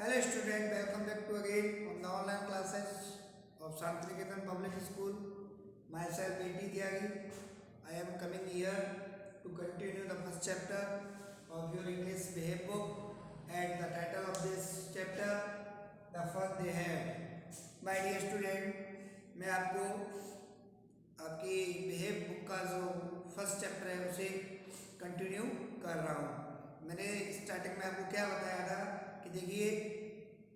Hello student, welcome back to again on the online classes of Shantiniketan Public School. Myself A.T. Tyagi. I am coming here to continue the first chapter of your English Behave book, and the title of this chapter, The Fun They Had. My dear student, मैं आपको आपकी behave book का जो first chapter है उसे continue कर रहा हूँ। मैंने स्टार्टिंग में आपको क्या बताया था कि देखिए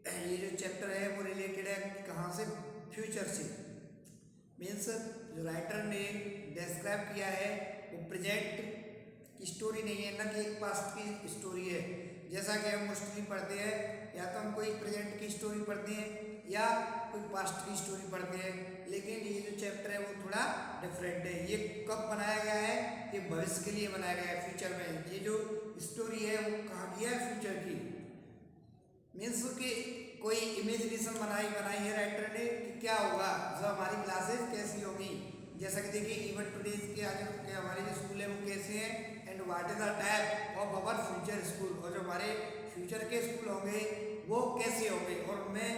ये जो चैप्टर है वो रिलेटेड है कहाँ से, फ्यूचर से। मीन्स जो राइटर ने डिस्क्राइब किया है वो प्रेजेंट की स्टोरी नहीं है, ना कि एक पास्ट की स्टोरी है। जैसा कि हम मोस्टली पढ़ते हैं, या तो हम कोई प्रेजेंट की स्टोरी पढ़ते हैं या कोई पास्ट की स्टोरी पढ़ते हैं, लेकिन ये जो चैप्टर है वो थोड़ा डिफरेंट है। ये कब बनाया गया है? ये भविष्य के लिए बनाया गया है, फ्यूचर में। ये जो स्टोरी है वो कहाँ की है? फ्यूचर की। मीन्स कि कोई इमेजिनेशन बनाई है राइटर ने कि क्या होगा जब हमारी क्लासेस कैसी होगी। जैसा कि देखिए इवन टुडेज के आगे हमारे जो स्कूल है वो कैसे हैं, and what is the type of our future school, और जो हमारे फ्यूचर के स्कूल होंगे वो कैसे होंगे और उनमें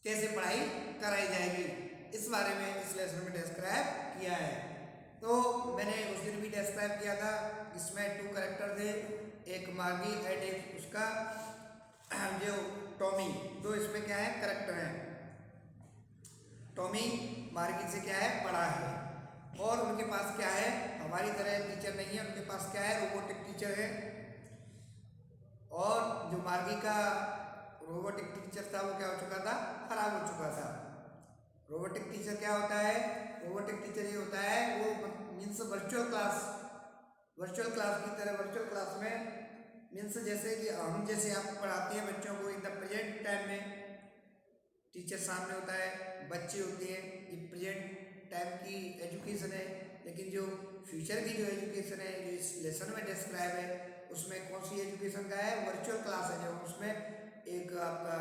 कैसे पढ़ाई कराई जाएगी, इस बारे में इस लेसन में डिस्क्राइब किया है। तो मैंने उस दिन भी डिस्क्राइब किया था, इसमें 2 कैरेक्टर थे, एक मार्गी एंड एक उसका जो टॉमी। दो इसमें क्या है? कैरेक्टर हैं। टॉमी मार्गी से क्या है? बड़ा है, और उनके पास क्या है? हमारी तरह टीचर नहीं है, उनके पास क्या है? रोबोटिक टीचर है। और जो मार्गी का रोबोटिक टीचर था वो क्या हो चुका था? खराब हो चुका था। रोबोटिक टीचर क्या होता है? रोबोटिक टीचर ये होता है, वो मीन्स वर्चुअल क्लास की तरह। वर्चुअल क्लास में मीन्स जैसे कि हम जैसे आप पढ़ाते हैं बच्चों को इन द प्रेजेंट टाइम में, टीचर सामने होता है, बच्चे होते हैं, ये प्रेजेंट टाइम की एजुकेशन है। लेकिन जो फ्यूचर की जो एजुकेशन है, जो इस लेसन में डिस्क्राइब है, उसमें कौन सी एजुकेशन का है? वर्चुअल क्लास है। जो उसमें एक आपका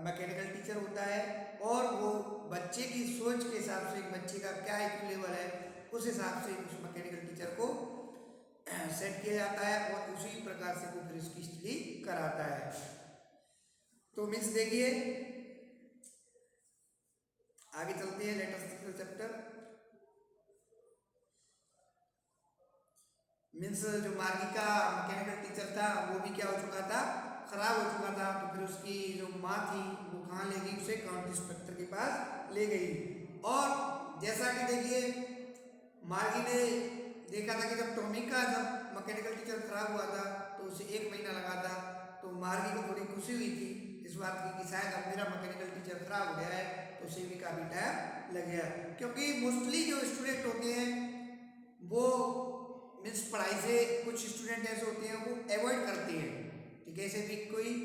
मैकेनिकल टीचर होता है, और वो बच्चे की सोच के हिसाब से, एक बच्चे का क्या IQ लेवल है उस हिसाब से उस मैकेनिकल टीचर को सेट किया जाता है, और उसी प्रकार से वो फिर उसकी स्टडी कराता है। तो मीन्स देखिए आगे चलते हैं, लेटेस्ट चैप्टर। मीन्स जो मार्गी का मैकेनिकल टीचर था वो भी क्या हो चुका था? खराब हो चुका था। तो फिर उसकी जो माँ थी वो कहाँ ले गई? उसे काउंटी इंस्पेक्टर के पास ले गई। और जैसा कि देखिए मार्गी ने देखा था कि जब टॉमी का जब मैकेनिकल टीचर खराब हुआ था तो उसे 1 महीना लगा था। तो मार्गी को थोड़ी खुशी हुई थी इस बात की कि शायद अब मेरा मैकेनिकल टीचर खराब हो गया है, तो उसे भी काफ़ी टाइम लग गया। क्योंकि मोस्टली जो स्टूडेंट होते हैं वो मीन्स पढ़ाई से, कुछ स्टूडेंट ऐसे होते हैं वो अवॉइड करते हैं कि कैसे भी कोई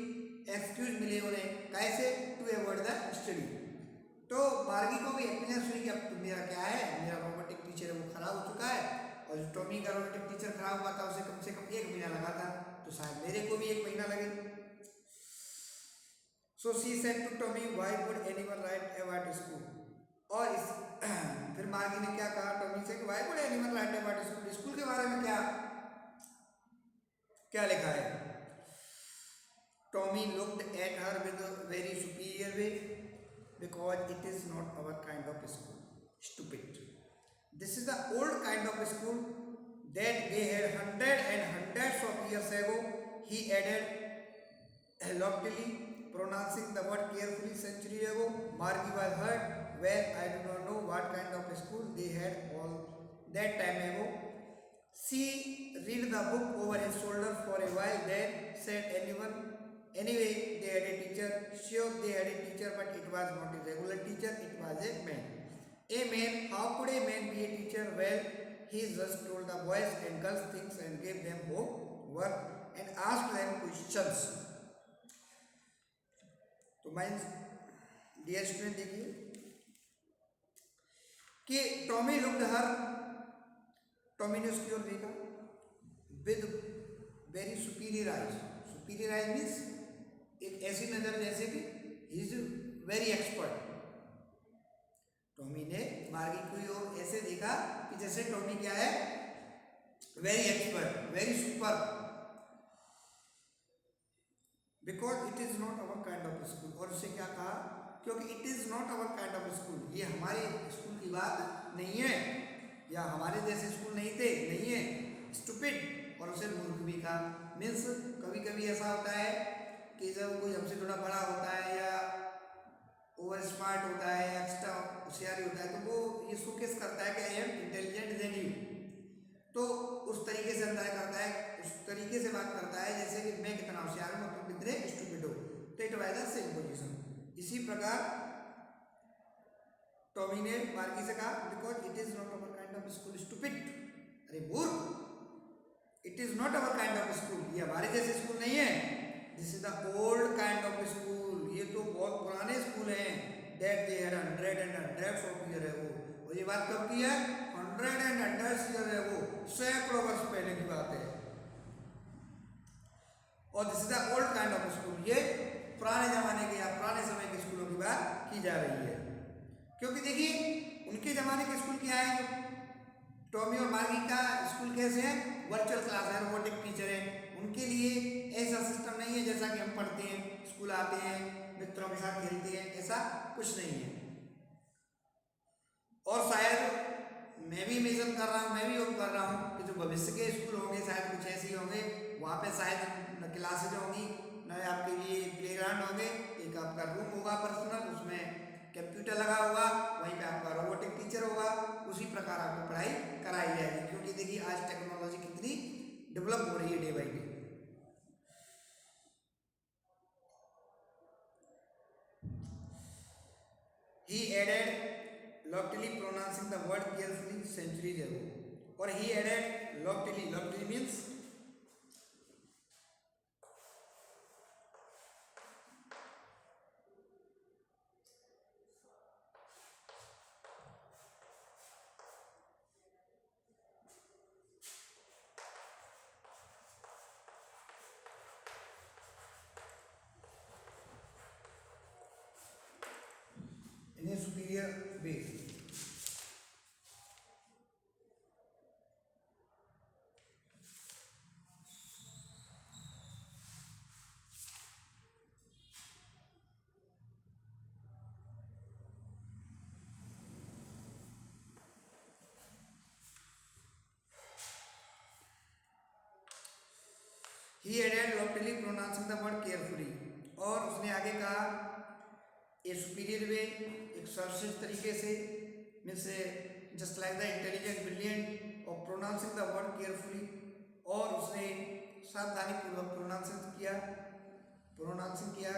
एक्सक्यूज मिले उन्हें, कैसे टू अवॉइड द स्टडी। तो मार्गी को भी हैप्पीनेस हुई कि अब मेरा क्या है, मेरा रोबोटिक टीचर है वो खराब हो चुका है, और जो टॉमी का रोबोटिक टीचर खराब हुआ था उसे कम से कम 1 महीना लगा था, तो शायद मेरे को भी 1 महीना लगे। So she said to Tommy, why would anyone write about school. और इस फिर मार्गी ने क्या कहा टॉमी से कि why would anyone write about school, school के बारे में क्या क्या लिखा है। Tommy looked at her with a very superior way, because it is not our kind of school. Stupid. This is the old kind of school that they had hundreds and hundreds of years ago, he added loftily, pronouncing the word carefully. Century ago, Margie was hurt. Well, I do not know what kind of school they had all that time ago. She read the book over his shoulder for a while, then said, Anyway, they had a teacher. Sure, they had a teacher, but it was not a regular teacher, it was a man. A man? How could a man be a teacher? Well, he just told the boys and girls things and gave them homework and asked them questions. तो mines dear student देखिए कि Tommy looked हर, Tommy ने उसकी ओर देखा, with very superior eyes. Superior eyes means एक ऐसी नजर जैसे कि he is very expert. Tommy ने मार्गी की ओर ऐसे देखा कि जैसे टॉमी क्या है? Very expert, very super. Because it is not our kind of school. और उससे क्या कहा, क्योंकि it is not our kind of school, ये हमारे स्कूल की बात नहीं है, या हमारे जैसे स्कूल नहीं है, स्टूपिड। और उसे मूर्ख भी कहा। मीन्स कभी कभी ऐसा होता है कि जब कोई हमसे थोड़ा बड़ा होता है या ओवर स्मार्ट होता है या एक्स्ट्रा होशियारी होता है, तो वो ये शोकेस करता है कि I am intelligent then you. तो उस तरीके से अंदाजा करता है, उस तरीके से बात करता है जैसे कि मैं कितना होशियार हूँ, तुम कितने स्टूपिड हो। तो it was the same position. इसी प्रकार टॉमी ने मार्गी से कहा, because it is not our kind of school stupid. अरे मूर्ख, it is not our kind of school, ये हमारे जैसे स्कूल नहीं है। This is the old kind of school, ये तो बहुत पुराने स्कूल हैं। That they had 100 and hundreds of years ago। और ये बात कब की है? 100 and hundreds years ago, सैकड़ों वर्ष पहले की बात है। और this is the old kind of school, ये पुराने जमाने के या पुराने समय के स्कूलों की बात की जा रही है। क्योंकि देखिए उनके जमाने के स्कूल क्या है, टॉमी और मार्गी का स्कूल कैसे है, वर्चुअल क्लास है, रोबोटिक टीचर है। उनके लिए ऐसा सिस्टम नहीं है जैसा कि हम पढ़ते हैं, स्कूल आते हैं, मित्रों के साथ खेलते हैं, ऐसा कुछ नहीं है। और शायद मैं भी इमेजिन कर रहा हूँ, मैं भी योग कर रहा हूँ कि जो भविष्य के स्कूल होंगे शायद कुछ ऐसे ही होंगे। वहाँ पे शायद क्लासेज होंगी, नए आपके लिए प्लेग्राउंड होंगे, एक आपका रूम होगा पर्सनल, उसमें कंप्यूटर लगा होगा, वहीं पे आपका रोबोटिक टीचर होगा। उसी प्रकार आपको पढ़ाई कराई जाएगी। क्योंकि देखिए आज टेक्नोलॉजी कितनी डेवलप हो रही है day by day. He added loftily, pronouncing the word carefully centuries ago. और he added loftily, loftily means in a superior way. He added loftily, pronouncing the word carefully। और उसने आगे कहा ए सुपीरियर वे, एक सर्वश्रेष्ठ तरीके से, means just like the intelligent brilliant, और प्रोनाउंसिंग द वर्ड केयरफुली। और उसने सावधानी पूर्वक प्रोनाउंसिंग किया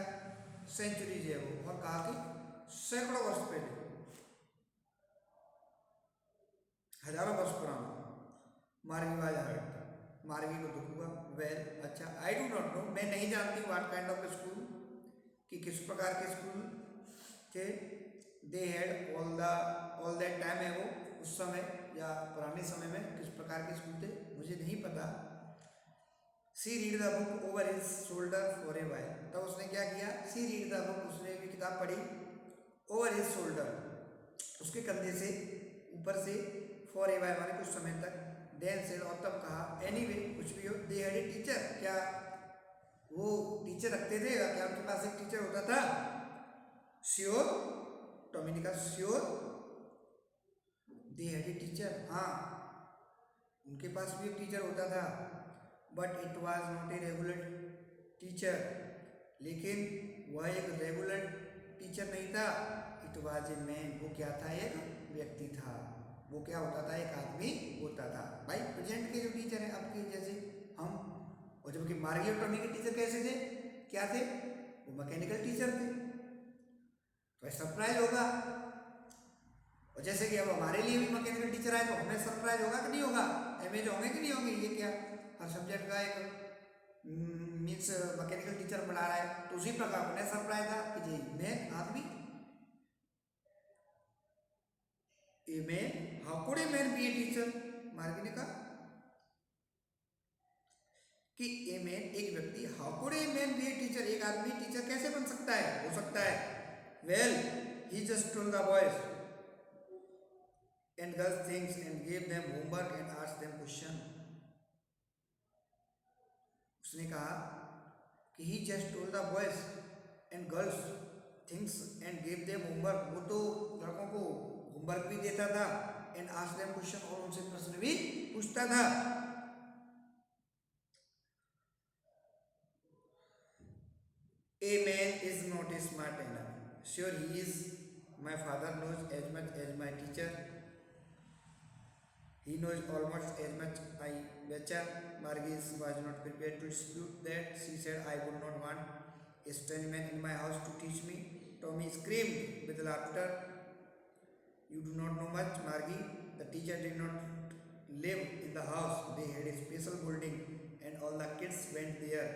सेंचुरीज है वो, और कहा कि सैकड़ों वर्ष पहले, हजारों वर्ष पुराना। मार्गी वाज हर्ट, मार्गी को दुख हुआ। वेल अच्छा, आई डू नॉट नो, मैं नहीं जानती व्हाट काइंड ऑफ स्कूल, कि किस प्रकार के स्कूल थे। They had all that time है वो, उस समय या पुराने समय में किस प्रकार के स्कूल थे मुझे नहीं पता। She read the book over his shoulder for a while. तब उसने क्या किया, सी रीड द बुक, उसने भी किताब पढ़ी, ओवर हिज शोल्डर, उसके कंधे से ऊपर से, फॉर ए वाइल माने कुछ समय तक। देन सेड, और तब कहा, एनीवे कुछ भी हो, दे हैड ए टीचर, क्या वो टीचर रखते थे, क्या उनके पास एक टीचर होता था? श्योर, टॉमी ने कहा sure they had a teacher, हाँ उनके पास भी एक टीचर होता था। But it was not a regular teacher, लेकिन वह एक रेगुलर टीचर नहीं था। इट वाज ए मैन, वो क्या था, एक व्यक्ति था। वो क्या होता था, एक आदमी होता था। भाई प्रेजेंट के जो टीचर हैं आपके जैसे हम, और जबकि मार्गी और टॉमी के टीचर कैसे थे, क्या थे, वो मैकेनिकल टीचर थे। तो सरप्राइज होगा, और जैसे कि अब हमारे लिए भी मैकेनिकल टीचर आए तो हमें सरप्राइज होगा कि नहीं होगा, एमेज होंगे कि नहीं होंगे, ये क्या हर सब्जेक्ट का एक मीन्स मैकेनिकल टीचर पढ़ा रहा है, तो उसी प्रकार उन्हें सरप्राइज था कि जी मैं आदमी, how could a man B a teacher. मार्गी ने कहा कि ए मैन, एक व्यक्ति, how could a man B a teacher, एक आदमी टीचर कैसे बन सकता है, हो सकता है। Well he just told the boys and girls things and gave them homework and asked them question। उसने कहा he just told the boys and girls things and gave them homework, वो तो लड़कों को होमवर्क भी देता था एंड आस्क्ड देम क्वेश्चन, और उनसे प्रश्न भी पूछता था। A man is not smart enough. Sure he is. My father knows as much as my teacher. He knows almost as much I betcha. Margis was not prepared to dispute that. She said, I would not want a strange man in my house to teach me. Tommy screamed with laughter. You do not know much, Margie. The teacher did not live in the house. They had a special building and all the kids went there.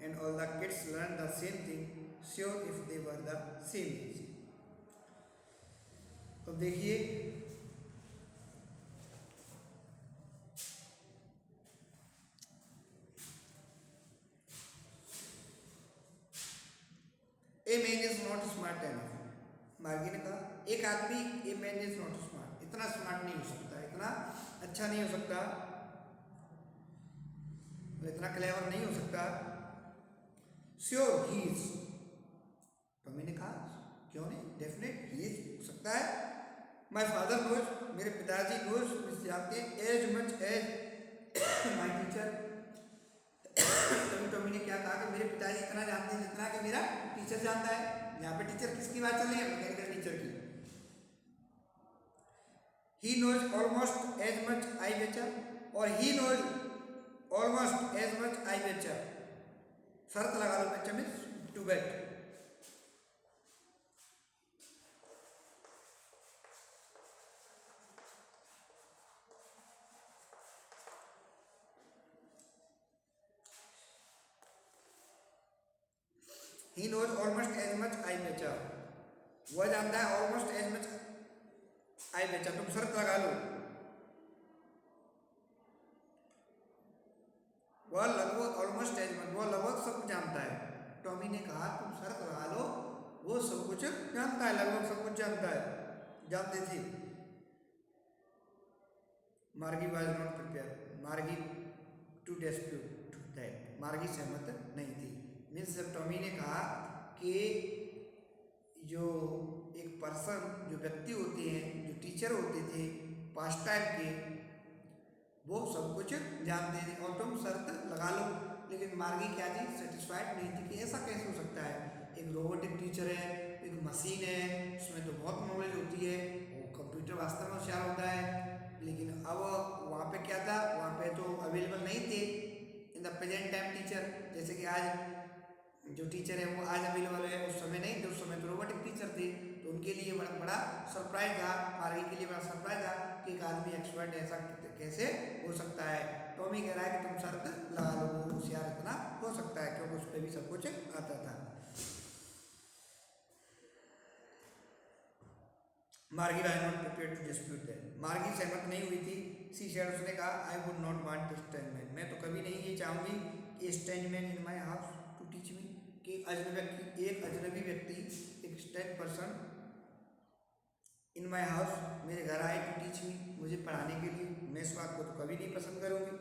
And all the kids learned the same thing, sure if they were the same age. अब देखिए a man is not smart enough, मार्गी ने कहा एक आदमी a man is not smart, इतना smart नहीं हो सकता, इतना अच्छा नहीं हो सकता, इतना क्लेवर नहीं हो सकता। श्योर ही इज, तो मैंने कहा क्यों नहीं, डेफिनेट ही इज हो सकता है। माय फादर नोज, मेरे पिताजी नोज जानते हैं, as much as my teacher. तभी टॉमी ने क्या कहा कि मेरे पिताजी इतना जानते हैं जितना कि मेरा टीचर जानता है। यहाँ पे टीचर किसकी बात चल रही है, मैकेनिकल टीचर की। He knows almost as much I betcha, और he knows almost as much I betcha, शर्त लगा लो betcha means to bet. He knows almost as much I betcha, वह जानता है ऑलमोस्ट एज मच आई बेचा, तुम शर्त लगा लो। वह लगभग ऑलमोस्ट एज मच, वह लगभग सब कुछ जानता है। टॉमी ने कहा तुम शर्त लगा लो, वो सब कुछ जानता है, लगभग सब कुछ जानता है, जानते थे। मार्गी वाज नॉट प्रिपेयर, मार्गी टू डिस्प्यूट दैट, मार्गी सहमत नहीं थी। मीन्स जब टॉमी ने कहा कि जो एक पर्सन, जो व्यक्ति होते हैं, जो टीचर होते थे पास्ट टाइम के, वो सब कुछ जानते थे और तुम शर्त लगा लो, लेकिन मार्गी क्या थी, सेटिस्फाइड नहीं थी कि ऐसा कैसे हो सकता है। एक रोबोटिक टीचर है, एक मशीन है, उसमें तो बहुत नॉलेज होती है, वो कंप्यूटर वास्तव में होशियार होता है, लेकिन अब वहाँ पे क्या था, वहाँ पे तो अवेलेबल नहीं थे in the present time teacher, जैसे कि आज जो टीचर है वो आज अवेलेबल है, उस समय नहीं थे, उस समय तो रोबोटिक टीचर थे। तो उनके लिए बड़ा सरप्राइज था, मार्गी के लिए बड़ा सरप्राइज था कि एक आदमी एक्सपर्ट ऐसा कैसे हो सकता है। टॉमी कह रहा है कि तुम शर्त लगा लो, वो होशियार इतना हो सकता है, क्योंकि उस पर भी सब कुछ आता था। Margie was not prepared to dispute that, Margie सहमत नहीं हुई थी। सी सेड, उसने कहा I would not want strange man, मैं तो कभी नहीं ये चाहूंगी कि strange man in my house to teach me, कि एक अजनबी व्यक्ति, एक strange person in my house मेरे घर आए टू टीच मी, मुझे पढ़ाने के लिए, मैं इस बात को तो कभी नहीं पसंद करूंगी।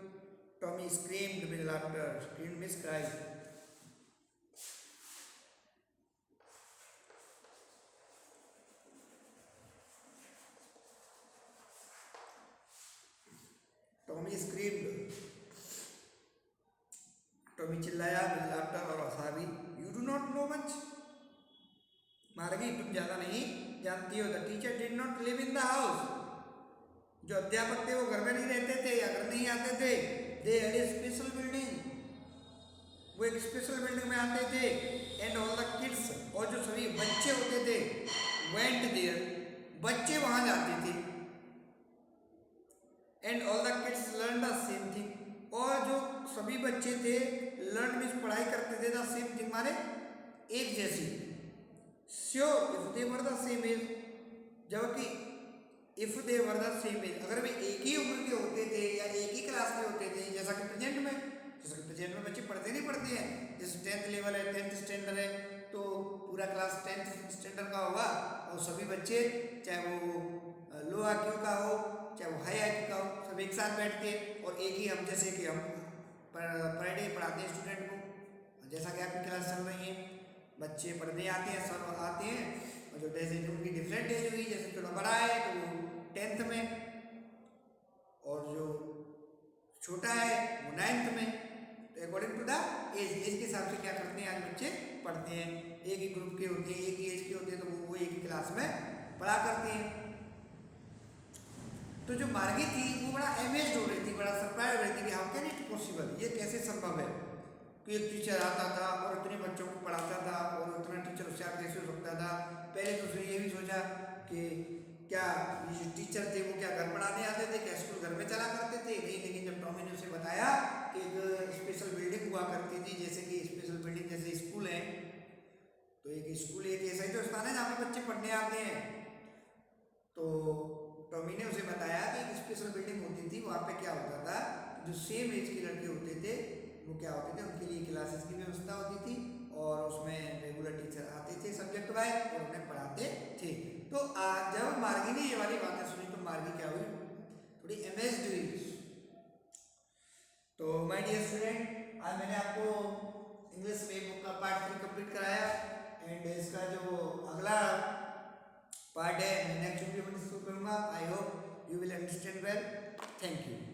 Tommy screamed with laughter, screamed means cry. Tommy screamed, Tommy चिल्लाया विद लाफ्टर, और हंसा भी। You do not know much, मार्गी तुम ज्यादा नहीं जानती हो। The teacher did not live in the house, जो अध्यापक थे वो घर में नहीं रहते थे या घर नहीं आते थे। They had a special building, वो एक स्पेशल बिल्डिंग में आते थे। एंड ऑल द किड्स, और जो सभी बच्चे होते थे, वेंट देयर, बच्चे वहां जाते थे। And all the kids learn the same thing, और जो सभी बच्चे थे लर्न मीन्स पढ़ाई करते थे, द सेम थिंग माने एक जैसी। Sure if they were the same age, जबकि if they were the same age, अगर वे एक ही उम्र के होते थे या एक ही क्लास के होते थे, जैसा कि प्रेजेंट में बच्चे पढ़ते नहीं पढ़ते हैं। जैसे 10th लेवल है, 10th स्टैंडर्ड है, तो पूरा क्लास 10th स्टैंडर्ड का होगा, और सभी बच्चे चाहे वो लो आईक्यू का हो चाहे वो हाई आईक्यू का हो, सब एक साथ बैठते हैं और एक ही, हम जैसे कि हम पर डे पढ़ाते हैं स्टूडेंट को, जैसा कि आपकी क्लास चल रही है, बच्चे पढ़ने आते हैं, सब आते हैं, और जो जैसे उनकी डिफरेंट एज हुई, जैसे थोड़ा बड़ा है तो वो 10th में, और जो छोटा है वो 9th में। तो अकॉर्डिंग टू द एज के हिसाब से क्या करते हैं, आज बच्चे पढ़ते हैं। एक ही ग्रुप के होते हैं, एक ही एज के होते हैं, तो वो एक ही क्लास में पढ़ा करते हैं। तो जो मार्गी थी वो बड़ा अमेज्ड हो रही थी, बड़ा सरप्राइज हो रही थी कि हाउ कैन इट पॉसिबल, ये कैसे संभव है कि एक टीचर आता था और इतने बच्चों को पढ़ाता था, और उतना टीचर होशियार कैसे हो सकता था। पहले तो उसने ये भी सोचा कि क्या ये जो टीचर थे वो क्या घर पढ़ाने आते थे, क्या स्कूल घर में चला करते थे, नहीं। लेकिन जब टॉमी ने उसे बताया कि एक स्पेशल बिल्डिंग हुआ करती थी, जैसे कि स्पेशल बिल्डिंग जैसे स्कूल है, तो एक स्कूल एक ऐसा ही तो स्थान है जहाँ पे बच्चे पढ़ने आते हैं। तो टॉमी ने उसे बताया कि एक स्पेशल बिल्डिंग होती थी, वहाँ पे क्या होता था, जो सेम एज के लड़के होते थे वो क्या होते थे, उनके लिए क्लासेस की व्यवस्था होती थी, और उसमें रेगुलर टीचर आते थे सब्जेक्ट वाइज और उन्हें पढ़ाते थे। तो जब मार्गी ने ये वाली बातें सुनी तो मार्गी क्या हुई, थोड़ी अमेज्ड हुई। तो माय डियर स्टूडेंट, आज मैंने आपको इंग्लिश में बुक का पार्ट 3 कंप्लीट कराया, एंड इसका जो अगला पार्ट है मैं नेक्स्ट वीडियो में डिस्कस करूंगा। I hope you will understand well. Thank you.